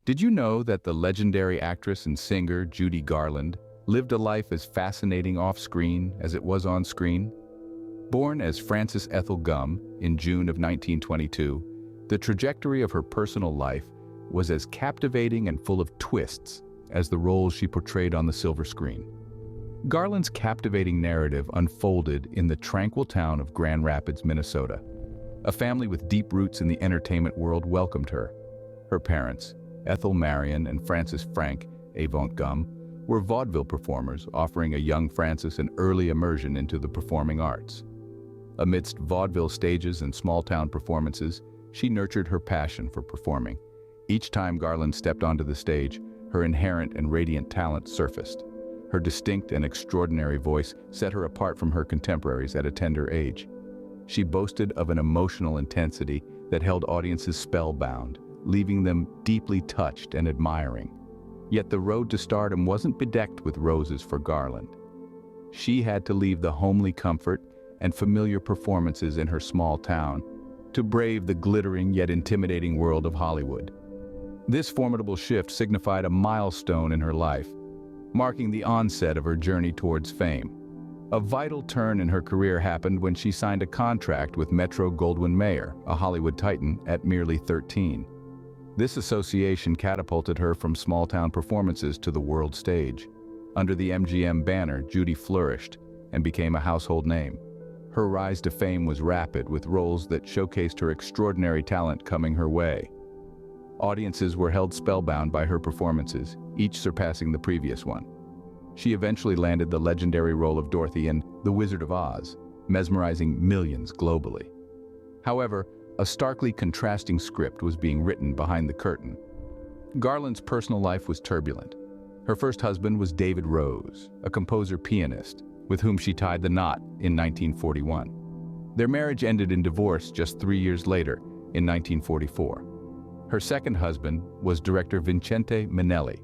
Did you know that the legendary actress and singer Judy Garland lived a life as fascinating off-screen as it was on-screen? Born as Frances Ethel Gum in June of 1922, the trajectory of her personal life was as captivating and full of twists as the roles she portrayed on the silver screen. Garland's captivating narrative unfolded in the tranquil town of Grand Rapids, Minnesota. A family with deep roots in the entertainment world welcomed her. Her parents, Ethel Marion and Francis Frank Avant Gum, were vaudeville performers, offering a young Frances an early immersion into the performing arts. Amidst vaudeville stages and small-town performances, she nurtured her passion for performing. Each time Garland stepped onto the stage, her inherent and radiant talent surfaced. Her distinct and extraordinary voice set her apart from her contemporaries at a tender age. She boasted of an emotional intensity that held audiences spellbound, leaving them deeply touched and admiring. Yet the road to stardom wasn't bedecked with roses for Garland. She had to leave the homely comfort and familiar performances in her small town to brave the glittering yet intimidating world of Hollywood. This formidable shift signified a milestone in her life, marking the onset of her journey towards fame. A vital turn in her career happened when she signed a contract with Metro-Goldwyn-Mayer, a Hollywood titan, at merely 13. This association catapulted her from small-town performances to the world stage. Under the MGM banner, Judy flourished and became a household name. Her rise to fame was rapid, with roles that showcased her extraordinary talent coming her way. Audiences were held spellbound by her performances, each surpassing the previous one. She eventually landed the legendary role of Dorothy in The Wizard of Oz, mesmerizing millions globally. However, a starkly contrasting script was being written behind the curtain. Garland's personal life was turbulent. Her first husband was David Rose, a composer-pianist, with whom she tied the knot in 1941. Their marriage ended in divorce just 3 years later, in 1944. Her second husband was director Vincente Minnelli,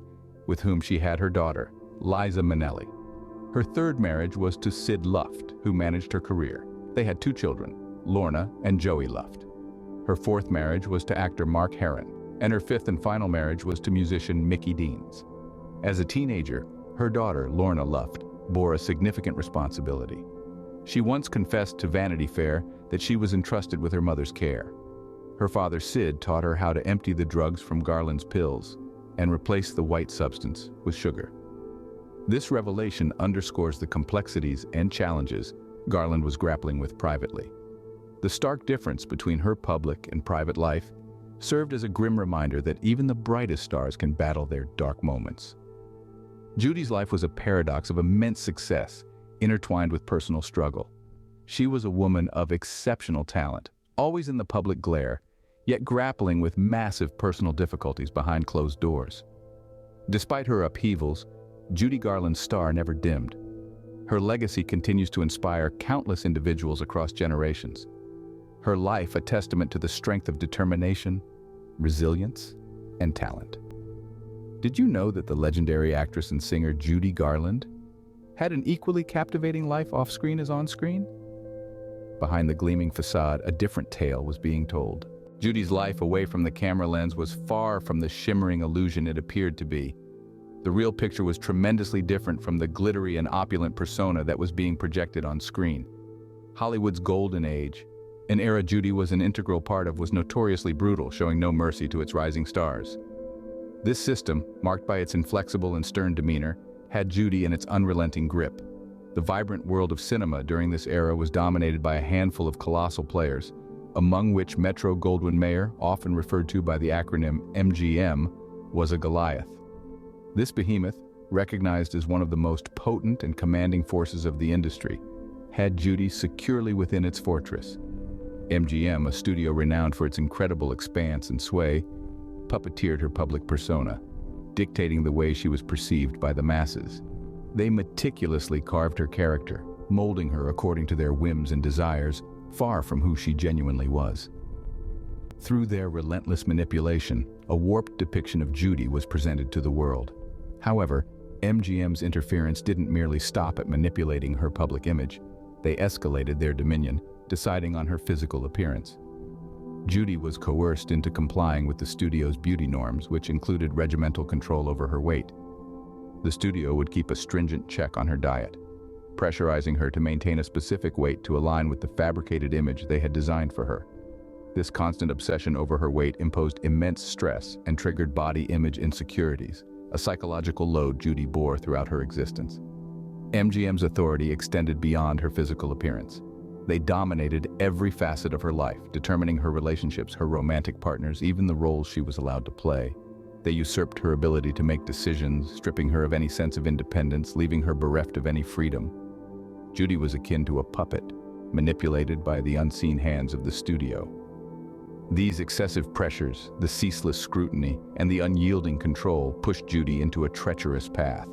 with whom she had her daughter, Liza Minnelli. Her third marriage was to Sid Luft, who managed her career. They had 2 children, Lorna and Joey Luft. Her fourth marriage was to actor Mark Herron, and her fifth and final marriage was to musician Mickey Deans. As a teenager, her daughter, Lorna Luft, bore a significant responsibility. She once confessed to Vanity Fair that she was entrusted with her mother's care. Her father, Sid, taught her how to empty the drugs from Garland's pills and replace the white substance with sugar. This revelation underscores the complexities and challenges Garland was grappling with privately. The stark difference between her public and private life served as a grim reminder that even the brightest stars can battle their dark moments. Judy's life was a paradox of immense success, intertwined with personal struggle. She was a woman of exceptional talent, always in the public glare, yet grappling with massive personal difficulties behind closed doors. Despite her upheavals, Judy Garland's star never dimmed. Her legacy continues to inspire countless individuals across generations. Her life a testament to the strength of determination, resilience, and talent. Did you know that the legendary actress and singer Judy Garland had an equally captivating life off-screen as on-screen? Behind the gleaming facade, a different tale was being told. Judy's life away from the camera lens was far from the shimmering illusion it appeared to be. The real picture was tremendously different from the glittery and opulent persona that was being projected on screen. Hollywood's golden age, an era Judy was an integral part of, was notoriously brutal, showing no mercy to its rising stars. This system, marked by its inflexible and stern demeanor, had Judy in its unrelenting grip. The vibrant world of cinema during this era was dominated by a handful of colossal players, among which Metro-Goldwyn-Mayer, often referred to by the acronym MGM, was a Goliath. This behemoth, recognized as one of the most potent and commanding forces of the industry, had Judy securely within its fortress. MGM, a studio renowned for its incredible expanse and sway, puppeteered her public persona, dictating the way she was perceived by the masses. They meticulously carved her character, molding her according to their whims and desires, far from who she genuinely was. Through their relentless manipulation, a warped depiction of Judy was presented to the world. However, MGM's interference didn't merely stop at manipulating her public image. They escalated their dominion, deciding on her physical appearance. Judy was coerced into complying with the studio's beauty norms, which included regimental control over her weight. The studio would keep a stringent check on her diet, pressurizing her to maintain a specific weight to align with the fabricated image they had designed for her. This constant obsession over her weight imposed immense stress and triggered body image insecurities, a psychological load Judy bore throughout her existence. MGM's authority extended beyond her physical appearance. They dominated every facet of her life, determining her relationships, her romantic partners, even the roles she was allowed to play. They usurped her ability to make decisions, stripping her of any sense of independence, leaving her bereft of any freedom. Judy was akin to a puppet, manipulated by the unseen hands of the studio. These excessive pressures, the ceaseless scrutiny, and the unyielding control pushed Judy into a treacherous path.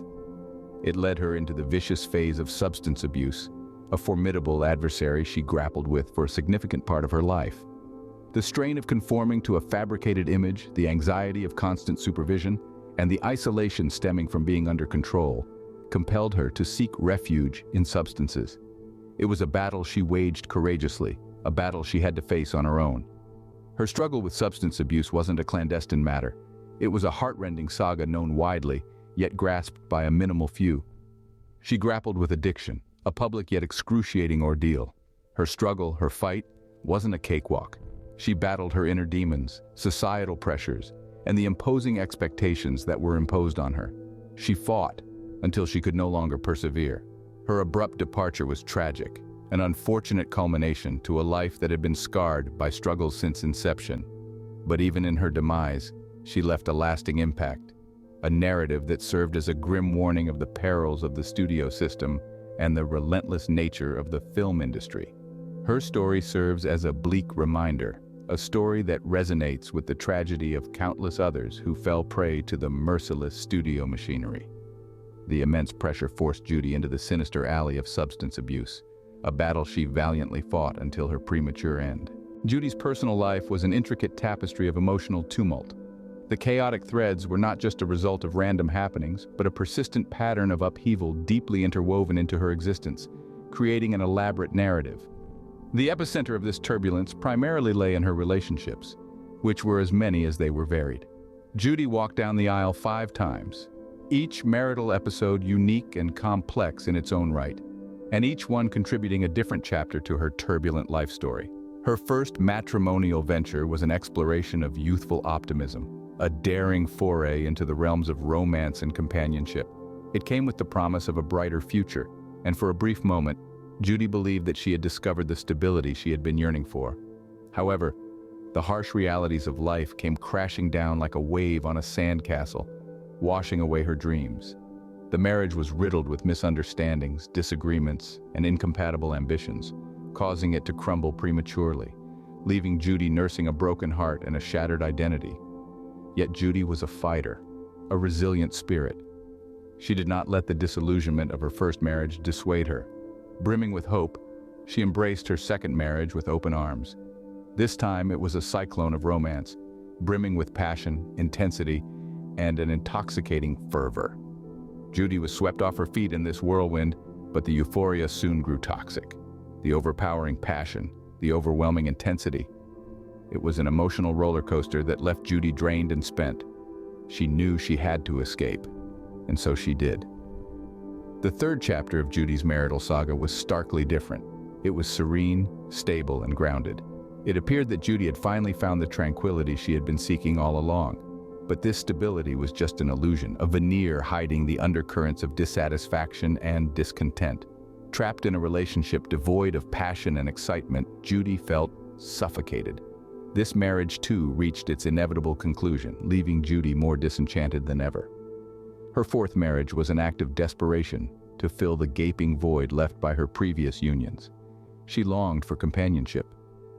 It led her into the vicious phase of substance abuse, a formidable adversary she grappled with for a significant part of her life. The strain of conforming to a fabricated image, the anxiety of constant supervision, and the isolation stemming from being under control compelled her to seek refuge in substances. It was a battle she waged courageously, a battle she had to face on her own. Her struggle with substance abuse wasn't a clandestine matter. It was a heart-rending saga known widely, yet grasped by a minimal few. She grappled with addiction, a public yet excruciating ordeal. Her struggle, her fight, wasn't a cakewalk. She battled her inner demons, societal pressures, and the imposing expectations that were imposed on her. She fought until she could no longer persevere. Her abrupt departure was tragic, an unfortunate culmination to a life that had been scarred by struggles since inception. But even in her demise, she left a lasting impact, a narrative that served as a grim warning of the perils of the studio system and the relentless nature of the film industry. Her story serves as a bleak reminder, a story that resonates with the tragedy of countless others who fell prey to the merciless studio machinery. The immense pressure forced Judy into the sinister alley of substance abuse, a battle she valiantly fought until her premature end. Judy's personal life was an intricate tapestry of emotional tumult. The chaotic threads were not just a result of random happenings, but a persistent pattern of upheaval deeply interwoven into her existence, creating an elaborate narrative. The epicenter of this turbulence primarily lay in her relationships, which were as many as they were varied. Judy walked down the aisle 5 times, each marital episode unique and complex in its own right, and each one contributing a different chapter to her turbulent life story. Her first matrimonial venture was an exploration of youthful optimism, a daring foray into the realms of romance and companionship. It came with the promise of a brighter future, and for a brief moment, Judy believed that she had discovered the stability she had been yearning for. However, the harsh realities of life came crashing down like a wave on a sandcastle, washing away her dreams. The marriage was riddled with misunderstandings, disagreements, and incompatible ambitions, causing it to crumble prematurely, leaving Judy nursing a broken heart and a shattered identity. Yet Judy was a fighter, a resilient spirit. She did not let the disillusionment of her first marriage dissuade her. Brimming with hope, she embraced her second marriage with open arms. This time it was a cyclone of romance, brimming with passion, intensity, and an intoxicating fervor. Judy was swept off her feet in this whirlwind, but the euphoria soon grew toxic. The overpowering passion, the overwhelming intensity. It was an emotional roller coaster that left Judy drained and spent. She knew she had to escape, and so she did. The third chapter of Judy's marital saga was starkly different. It was serene, stable, and grounded. It appeared that Judy had finally found the tranquility she had been seeking all along. But this stability was just an illusion, a veneer hiding the undercurrents of dissatisfaction and discontent. Trapped in a relationship devoid of passion and excitement, Judy felt suffocated. This marriage, too, reached its inevitable conclusion, leaving Judy more disenchanted than ever. Her fourth marriage was an act of desperation to fill the gaping void left by her previous unions. She longed for companionship,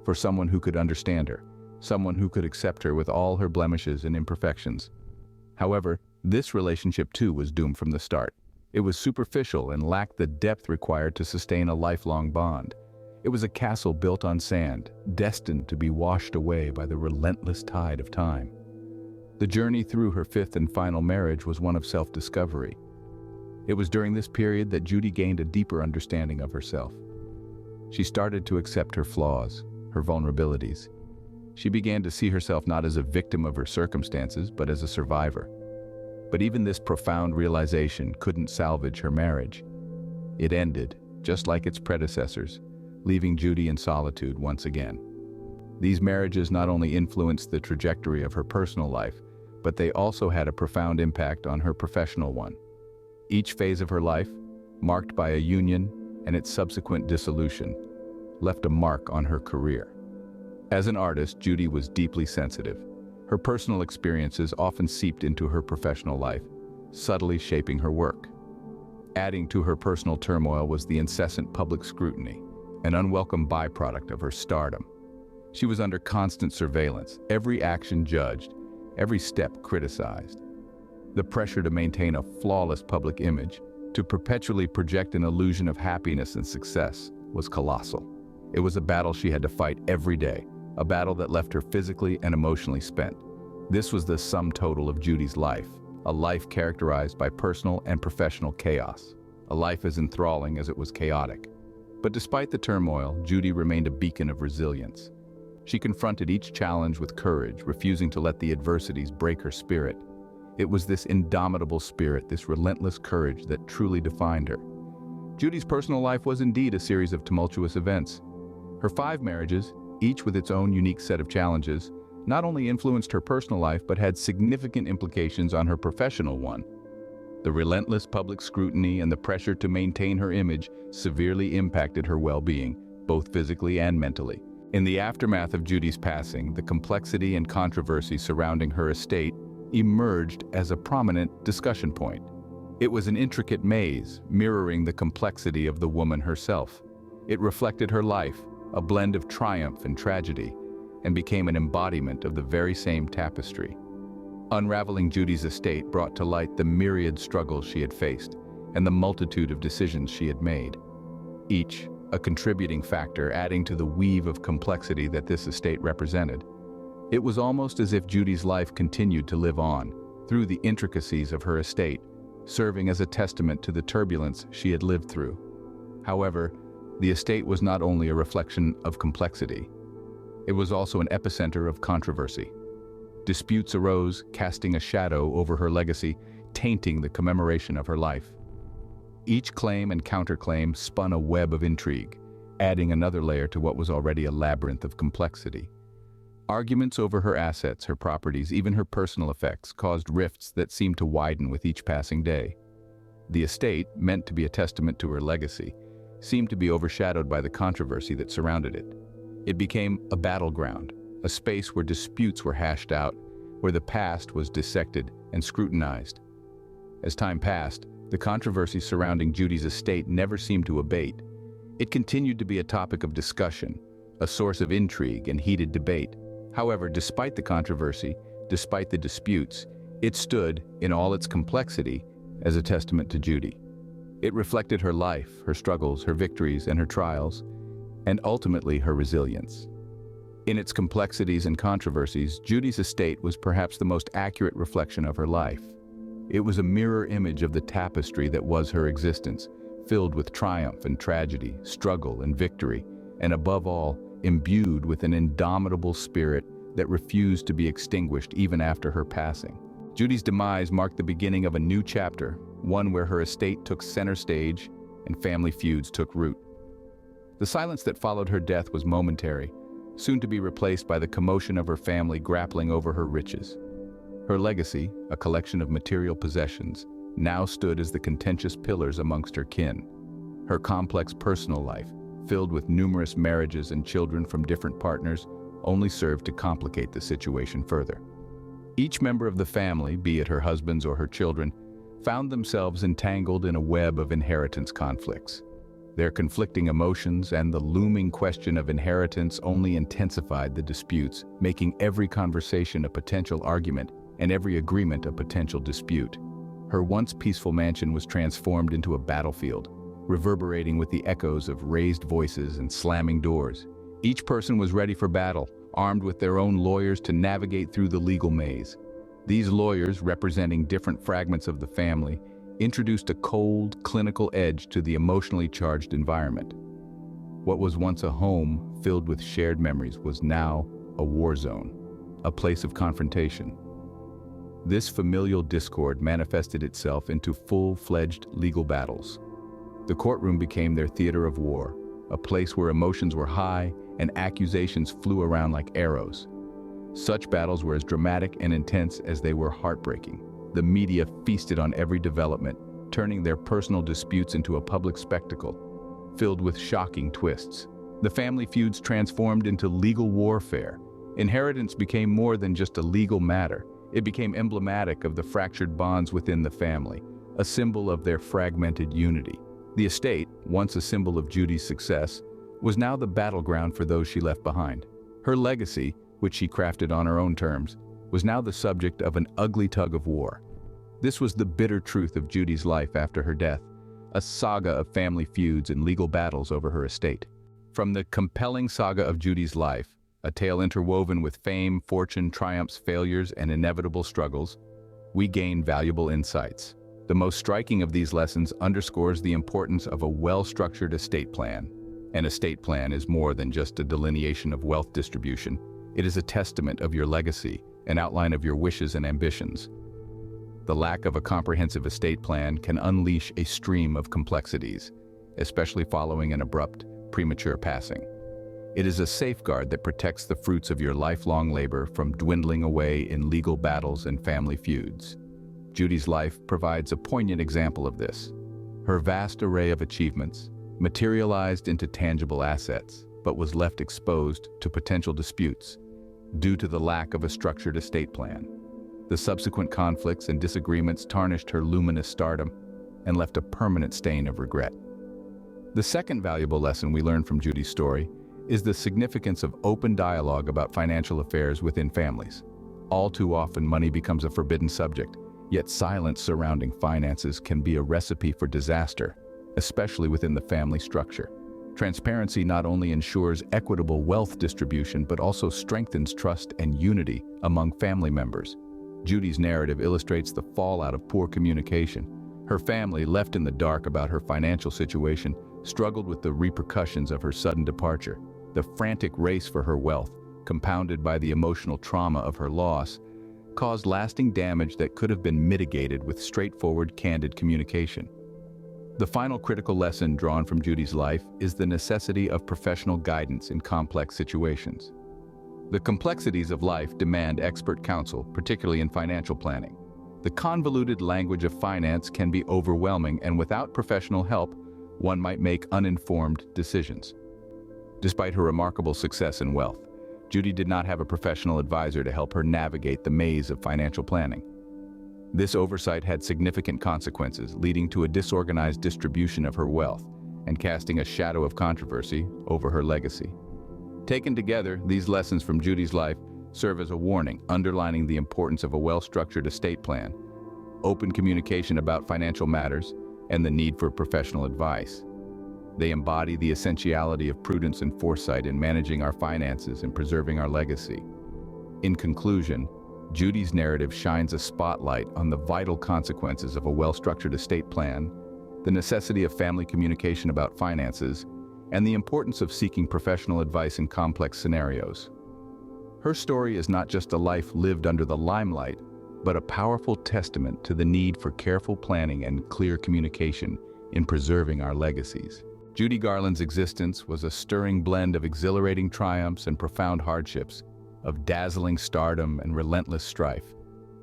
for someone who could understand her, someone who could accept her with all her blemishes and imperfections. However, this relationship too was doomed from the start. It was superficial and lacked the depth required to sustain a lifelong bond. It was a castle built on sand, destined to be washed away by the relentless tide of time. The journey through her fifth and final marriage was one of self-discovery. It was during this period that Judy gained a deeper understanding of herself. She started to accept her flaws, her vulnerabilities. She began to see herself not as a victim of her circumstances, but as a survivor. But even this profound realization couldn't salvage her marriage. It ended, just like its predecessors, leaving Judy in solitude once again. These marriages not only influenced the trajectory of her personal life, but they also had a profound impact on her professional one. Each phase of her life, marked by a union and its subsequent dissolution, left a mark on her career. As an artist, Judy was deeply sensitive. Her personal experiences often seeped into her professional life, subtly shaping her work. Adding to her personal turmoil was the incessant public scrutiny, an unwelcome byproduct of her stardom. She was under constant surveillance, every action judged, every step criticized. The pressure to maintain a flawless public image, to perpetually project an illusion of happiness and success, was colossal. It was a battle she had to fight every day, a battle that left her physically and emotionally spent. This was the sum total of Judy's life, a life characterized by personal and professional chaos, a life as enthralling as it was chaotic. But despite the turmoil, Judy remained a beacon of resilience. She confronted each challenge with courage, refusing to let the adversities break her spirit. It was this indomitable spirit, this relentless courage that truly defined her. Judy's personal life was indeed a series of tumultuous events. Her 5 marriages, each with its own unique set of challenges, not only influenced her personal life but had significant implications on her professional one. The relentless public scrutiny and the pressure to maintain her image severely impacted her well-being, both physically and mentally. In the aftermath of Judy's passing, the complexity and controversy surrounding her estate emerged as a prominent discussion point. It was an intricate maze, mirroring the complexity of the woman herself. It reflected her life, a blend of triumph and tragedy, and became an embodiment of the very same tapestry. Unraveling Judy's estate brought to light the myriad struggles she had faced and the multitude of decisions she had made, each a contributing factor adding to the weave of complexity that this estate represented. It was almost as if Judy's life continued to live on, through the intricacies of her estate, serving as a testament to the turbulence she had lived through. However, the estate was not only a reflection of complexity, it was also an epicenter of controversy. Disputes arose, casting a shadow over her legacy, tainting the commemoration of her life. Each claim and counterclaim spun a web of intrigue, adding another layer to what was already a labyrinth of complexity. Arguments over her assets, her properties, even her personal effects caused rifts that seemed to widen with each passing day. The estate, meant to be a testament to her legacy, seemed to be overshadowed by the controversy that surrounded it. It became a battleground, a space where disputes were hashed out, where the past was dissected and scrutinized. As time passed, the controversy surrounding Judy's estate never seemed to abate. It continued to be a topic of discussion, a source of intrigue and heated debate. However, despite the controversy, despite the disputes, it stood, in all its complexity, as a testament to Judy. It reflected her life, her struggles, her victories, and her trials, and ultimately her resilience. In its complexities and controversies, Judy's estate was perhaps the most accurate reflection of her life. It was a mirror image of the tapestry that was her existence, filled with triumph and tragedy, struggle and victory, and above all, imbued with an indomitable spirit that refused to be extinguished even after her passing. Judy's demise marked the beginning of a new chapter, one where her estate took center stage and family feuds took root. The silence that followed her death was momentary, soon to be replaced by the commotion of her family grappling over her riches. Her legacy, a collection of material possessions, now stood as the contentious pillars amongst her kin. Her complex personal life, filled with numerous marriages and children from different partners, only served to complicate the situation further. Each member of the family, be it her husbands or her children, found themselves entangled in a web of inheritance conflicts. Their conflicting emotions and the looming question of inheritance only intensified the disputes, making every conversation a potential argument and every agreement a potential dispute. Her once peaceful mansion was transformed into a battlefield, reverberating with the echoes of raised voices and slamming doors. Each person was ready for battle, armed with their own lawyers to navigate through the legal maze. These lawyers, representing different fragments of the family, introduced a cold, clinical edge to the emotionally charged environment. What was once a home filled with shared memories was now a war zone, a place of confrontation. This familial discord manifested itself into full-fledged legal battles. The courtroom became their theater of war, a place where emotions were high and accusations flew around like arrows. Such battles were as dramatic and intense as they were heartbreaking. The media feasted on every development, turning their personal disputes into a public spectacle, filled with shocking twists. The family feuds transformed into legal warfare. Inheritance became more than just a legal matter. It became emblematic of the fractured bonds within the family, a symbol of their fragmented unity. The estate, once a symbol of Judy's success, was now the battleground for those she left behind. Her legacy, which she crafted on her own terms, was now the subject of an ugly tug of war. This was the bitter truth of Judy's life after her death, a saga of family feuds and legal battles over her estate. From the compelling saga of Judy's life, a tale interwoven with fame, fortune, triumphs, failures, and inevitable struggles, we gain valuable insights. The most striking of these lessons underscores the importance of a well-structured estate plan. An estate plan is more than just a delineation of wealth distribution. It is a testament of your legacy, an outline of your wishes and ambitions. The lack of a comprehensive estate plan can unleash a stream of complexities, especially following an abrupt, premature passing. It is a safeguard that protects the fruits of your lifelong labor from dwindling away in legal battles and family feuds. Judy's life provides a poignant example of this. Her vast array of achievements materialized into tangible assets, but was left exposed to potential disputes due to the lack of a structured estate plan. The subsequent conflicts and disagreements tarnished her luminous stardom and left a permanent stain of regret. The second valuable lesson we learn from Judy's story is the significance of open dialogue about financial affairs within families. All too often, money becomes a forbidden subject, yet silence surrounding finances can be a recipe for disaster, especially within the family structure. Transparency not only ensures equitable wealth distribution, but also strengthens trust and unity among family members. Judy's narrative illustrates the fallout of poor communication. Her family, left in the dark about her financial situation, struggled with the repercussions of her sudden departure. The frantic race for her wealth, compounded by the emotional trauma of her loss, caused lasting damage that could have been mitigated with straightforward, candid communication. The final critical lesson drawn from Judy's life is the necessity of professional guidance in complex situations. The complexities of life demand expert counsel, particularly in financial planning. The convoluted language of finance can be overwhelming, and without professional help, one might make uninformed decisions. Despite her remarkable success and wealth, Judy did not have a professional advisor to help her navigate the maze of financial planning. This oversight had significant consequences, leading to a disorganized distribution of her wealth and casting a shadow of controversy over her legacy. Taken together, these lessons from Judy's life serve as a warning, underlining the importance of a well-structured estate plan, open communication about financial matters, and the need for professional advice. They embody the essentiality of prudence and foresight in managing our finances and preserving our legacy. In conclusion, Judy's narrative shines a spotlight on the vital consequences of a well-structured estate plan, the necessity of family communication about finances, and the importance of seeking professional advice in complex scenarios. Her story is not just a life lived under the limelight, but a powerful testament to the need for careful planning and clear communication in preserving our legacies. Judy Garland's existence was a stirring blend of exhilarating triumphs and profound hardships, of dazzling stardom and relentless strife.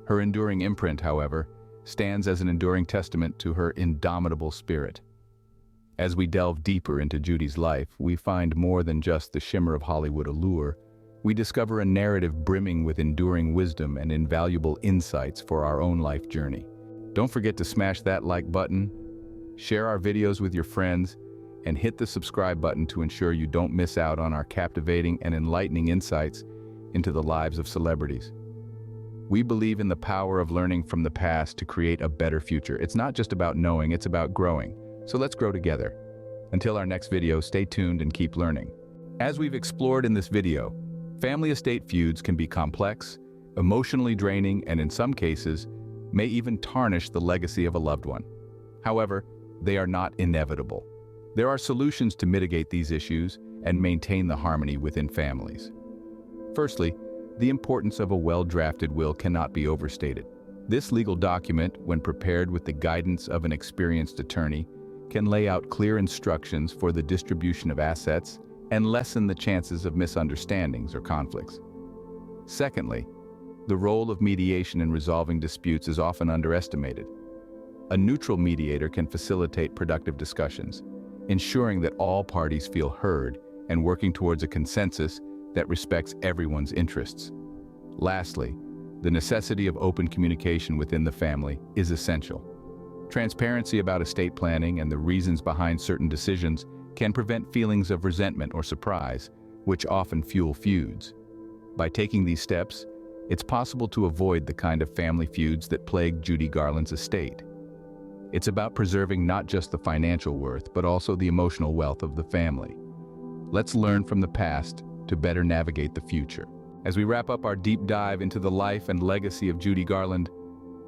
Her enduring imprint, however, stands as an enduring testament to her indomitable spirit. As we delve deeper into Judy's life, we find more than just the shimmer of Hollywood allure. We discover a narrative brimming with enduring wisdom and invaluable insights for our own life journey. Don't forget to smash that like button, share our videos with your friends, and hit the subscribe button to ensure you don't miss out on our captivating and enlightening insights into the lives of celebrities. We believe in the power of learning from the past to create a better future. It's not just about knowing, it's about growing. So let's grow together. Until our next video, stay tuned and keep learning. As we've explored in this video, family estate feuds can be complex, emotionally draining, and in some cases, may even tarnish the legacy of a loved one. However, they are not inevitable. There are solutions to mitigate these issues and maintain the harmony within families. Firstly, the importance of a well-drafted will cannot be overstated. This legal document, when prepared with the guidance of an experienced attorney, can lay out clear instructions for the distribution of assets and lessen the chances of misunderstandings or conflicts. Secondly, the role of mediation in resolving disputes is often underestimated. A neutral mediator can facilitate productive discussions, ensuring that all parties feel heard and working towards a consensus that respects everyone's interests. Lastly, the necessity of open communication within the family is essential. Transparency about estate planning and the reasons behind certain decisions can prevent feelings of resentment or surprise, which often fuel feuds. By taking these steps, it's possible to avoid the kind of family feuds that plagued Judy Garland's estate. It's about preserving not just the financial worth, but also the emotional wealth of the family. Let's learn from the past to better navigate the future. As we wrap up our deep dive into the life and legacy of Judy Garland,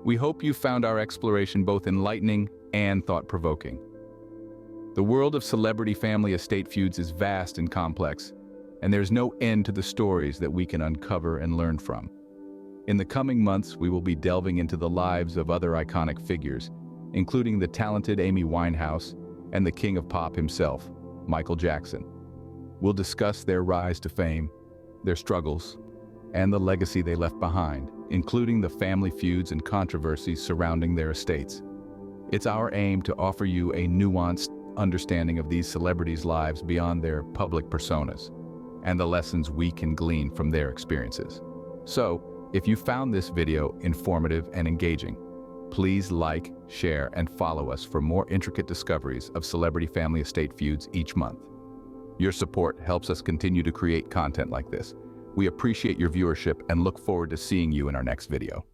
we hope you found our exploration both enlightening and thought-provoking. The world of celebrity family estate feuds is vast and complex, and there's no end to the stories that we can uncover and learn from. In the coming months, we will be delving into the lives of other iconic figures, including the talented Amy Winehouse and the king of pop himself, Michael Jackson. We'll discuss their rise to fame, their struggles, and the legacy they left behind, including the family feuds and controversies surrounding their estates. It's our aim to offer you a nuanced understanding of these celebrities' lives beyond their public personas, and the lessons we can glean from their experiences. So, if you found this video informative and engaging, please like, share, and follow us for more intricate discoveries of celebrity family estate feuds each month. Your support helps us continue to create content like this. We appreciate your viewership and look forward to seeing you in our next video.